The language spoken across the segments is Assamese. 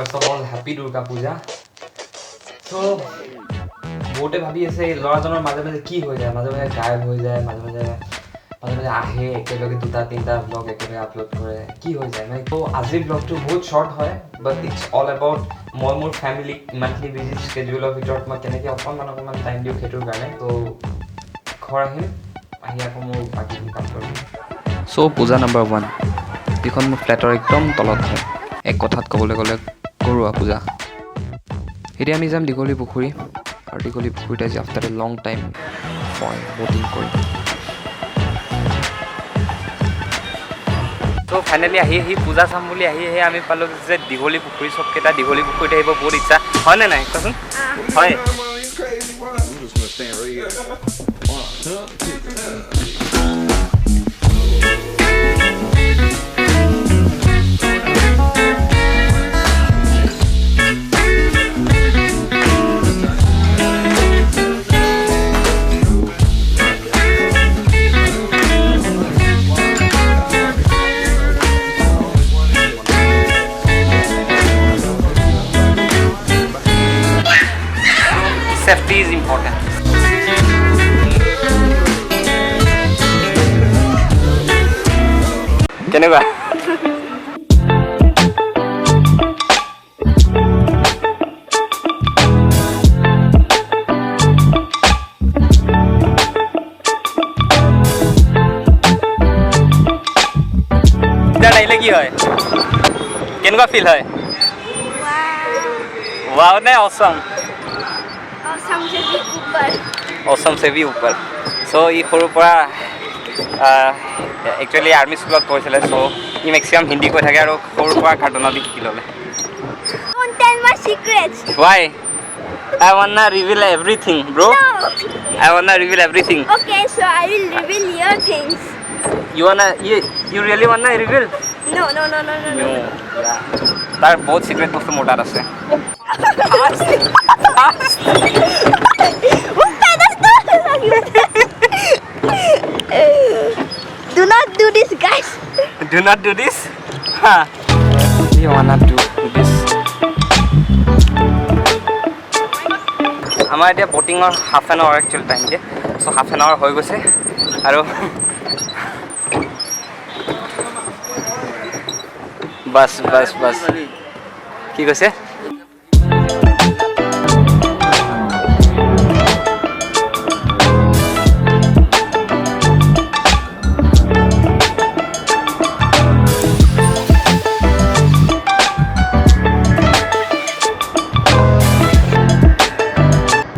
First of all happy Durga Puja. চ' বহুতে ভাবি আছে এই ল'ৰাজনৰ মাজে মাজে কি হৈ যায়, মাজে মাজে গায়ব হৈ যায়, মাজে মাজে আহে একেলগে দুটা তিনিটা ব্লগ একেলগে আপলোড কৰে, কি হৈ যায় মানে। ত' আজিৰ ব্লগটো বহুত শ্বৰ্ট হয়, বাট ইটছ অল এবাউট মই মোৰ ফেমিলিক মান্থলি বিজি স্কেডিউলৰ ভিতৰত মই কেনেকৈ অকণমান টাইম দিওঁ সেইটোৰ কাৰণে। ত' ঘৰ আহিম, আহি আকৌ মোৰ বাকীখিনি কাম কৰিম। চ' পূজা নম্বৰ 1, যিখন মোৰ ফ্লেটৰ একদম তলত হয়, এক কথাত ক'বলৈ গ'লে ঘৰুৱা পূজা। এতিয়া আমি যাম দীঘলী পুখুৰী, আৰু দীঘলী পুখুৰীত আজি আফটাৰ এ লং টাইম মই ব'টিং কৰিম। ত' ফাইনেলি আহি পূজা চাম বুলি আহি আমি পালোঁ যে দীঘলী পুখুৰী। চবকেইটা দীঘলী পুখুৰীত আহিব বহুত ইচ্ছা, হয়নে নাই কোৱাচোন? হয়। Safety is important. কেনেকুৱা? আহিলে কি হয়, কেনেকুৱা ফিল হয়? वाव ने ऑसम से भी ऊपर। सो ই সৰুৰ পৰা একচুৱেলি আৰ্মি স্কুলত পঢ়িছিলে, চ' ই মেক্সিমাম হিন্দী কৈ থাকে আৰু সৰুৰ পৰা কাৰ্টুনত শিকি ল'লে। Don't tell my secrets. Why? I wanna reveal everything, bro. No. I wanna reveal everything. Okay, so I will reveal your things. You really wanna reveal? No. Yeah. তাৰ বহুত সিক্ৰেট বস্তু মোৰ তাত আছে। Do not do this, guys. Do not do this? You wanna do this? আমাৰ এতিয়া বটিঙৰ half an hour actually time দিয়ে, চ' হাফ এন আৱাৰ হৈ গৈছে আৰু বাছ কি কৈছে?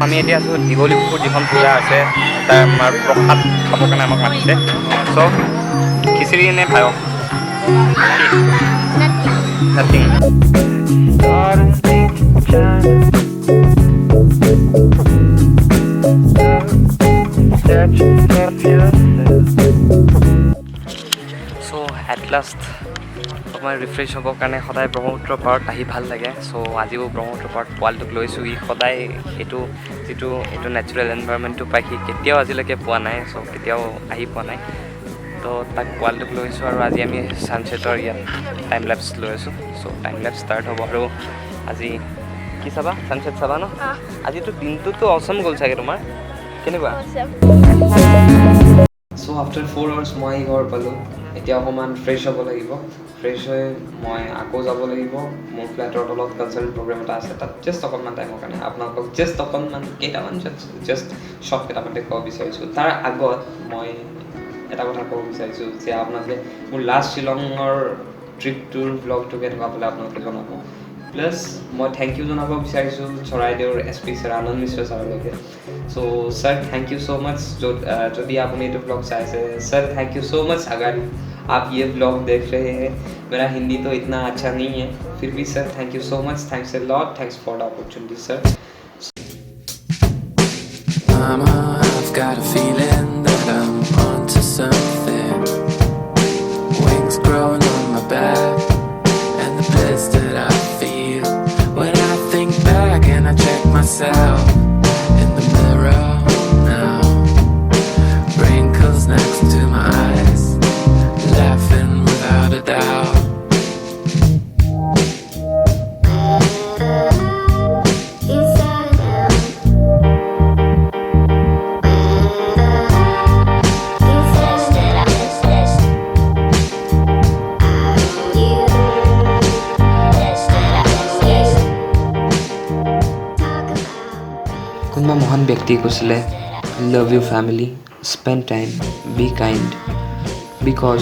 আমি এতিয়া আছোঁ দীঘলী পুখুৰীত, যিখন পূজা আছে তাৰ আমাৰ প্ৰসাদ খাবৰ কাৰণে আমাক মাতিছে। চ' খিচিৰি নে পায়স? Nothing. So at last অকণমান ৰিফ্ৰেছ হ'বৰ কাৰণে সদায় ব্ৰহ্মপুত্ৰ পাৰত আহি ভাল লাগে। চ' আজিও ব্ৰহ্মপুত্ৰ পাৰত পোৱালিটোক লৈছোঁ। ই সদায় এইটো নেচাৰেল এনভাইৰনমেণ্টটো পায় সি কেতিয়াও আজিলৈকে পোৱা নাই, চ' কেতিয়াও আহি পোৱা নাই। তো তাক পোৱালিটোক লৈ আছোঁ আৰু আজি আমি ছানছেটৰ ইয়াত টাইম লেপছ লৈ আছোঁ। চ' টাইম লেপছ ষ্টাৰ্ট হ'ব আৰু আজি কি চাবা? ছানছেট চাবা ন? আজিতো দিনটোতো অচম গ'ল চাগে তোমাৰ, কেনেকুৱা? চ' আফটাৰ 4 আৱাৰ্ছ মই ঘৰ পালোঁ। এতিয়া অকণমান ফ্ৰেছ হ'ব লাগিব। ফ্ৰেছ হৈ মই আকৌ যাব লাগিব মোৰ ফ্লেটৰ তলত কালচাৰেল প্ৰগ্ৰেম এটা আছে, তাত জাষ্ট অকণমান টাইমৰ কাৰণে আপোনালোকক জাষ্ট অকণমান কেইটামান জাষ্ট শ্বৰ্ট কেইটামান দেখুৱাব বিচাৰিছোঁ। তাৰ আগত মই এটা কথা ক'ব বিচাৰিছোঁ যে আপোনালোকে মোৰ লাষ্ট শ্বিলঙৰ ট্ৰিপটোৰ ব্লগটো কেনেকুৱা পালে আপোনালোকে জনাব। প্লাছ মই থেংক ইউ জনাব বিচাৰিছোঁ চৰাইদেউৰ SP ছাৰ আনন্দ মিশ্ৰ ছাৰলৈকে। So' sir thank you so much. जो भी आपने ये ब्लॉग चाहे से sir thank you so much. अगर आप ये ब्लॉग देख रहे हैं, मेरा हिंदी तो इतना अच्छा नहीं है, फिर भी sir thank you so much, thanks a lot, thanks for the opportunity sir. Mama, I've got a feeling that I'm onto something. Wings growing on my back, and the bliss that I feel when I think back and I check myself in the mirror now. Wrinkles next to my eyes, laughing without a doubt. কোনোবা মহান ব্যক্তিয়ে কৈছিলে love you family spend time be kind because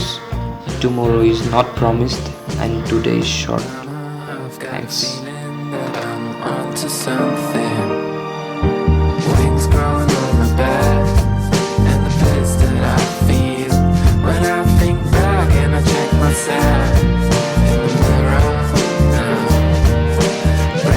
tomorrow is not promised and today is short I've got a Thanks. feeling that I'm onto something.